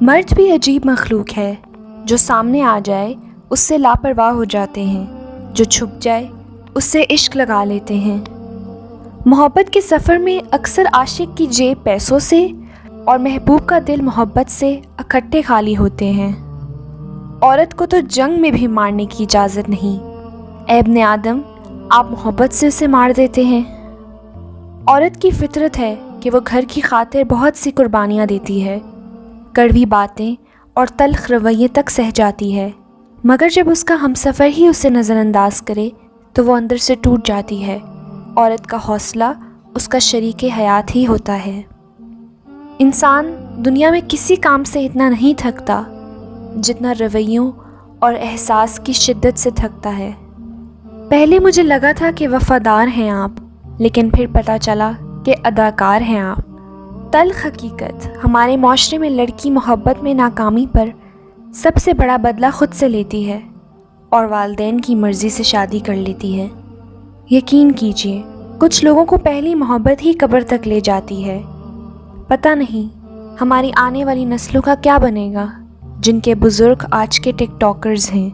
مرد بھی عجیب مخلوق ہے، جو سامنے آ جائے اس سے لاپرواہ ہو جاتے ہیں، جو چھپ جائے اس سے عشق لگا لیتے ہیں۔ محبت کے سفر میں اکثر عاشق کی جیب پیسوں سے اور محبوب کا دل محبت سے اکٹھے خالی ہوتے ہیں۔ عورت کو تو جنگ میں بھی مارنے کی اجازت نہیں۔ اے ابن آدم، آپ محبت سے اسے مار دیتے ہیں۔ عورت کی فطرت ہے کہ وہ گھر کی خاطر بہت سی قربانیاں دیتی ہے، کڑوی باتیں اور تلخ رویے تک سہ جاتی ہے، مگر جب اس کا ہمسفر ہی اسے نظر انداز کرے تو وہ اندر سے ٹوٹ جاتی ہے۔ عورت کا حوصلہ اس کا شریک حیات ہی ہوتا ہے۔ انسان دنیا میں کسی کام سے اتنا نہیں تھکتا جتنا رویوں اور احساس کی شدت سے تھکتا ہے۔ پہلے مجھے لگا تھا کہ وفادار ہیں آپ، لیکن پھر پتہ چلا کہ اداکار ہیں آپ۔ تلخ حقیقت، ہمارے معاشرے میں لڑکی محبت میں ناکامی پر سب سے بڑا بدلہ خود سے لیتی ہے اور والدین کی مرضی سے شادی کر لیتی ہے۔ یقین کیجئے، کچھ لوگوں کو پہلی محبت ہی قبر تک لے جاتی ہے۔ پتہ نہیں ہماری آنے والی نسلوں کا کیا بنے گا، جن کے بزرگ آج کے ٹک ٹاکرز ہیں۔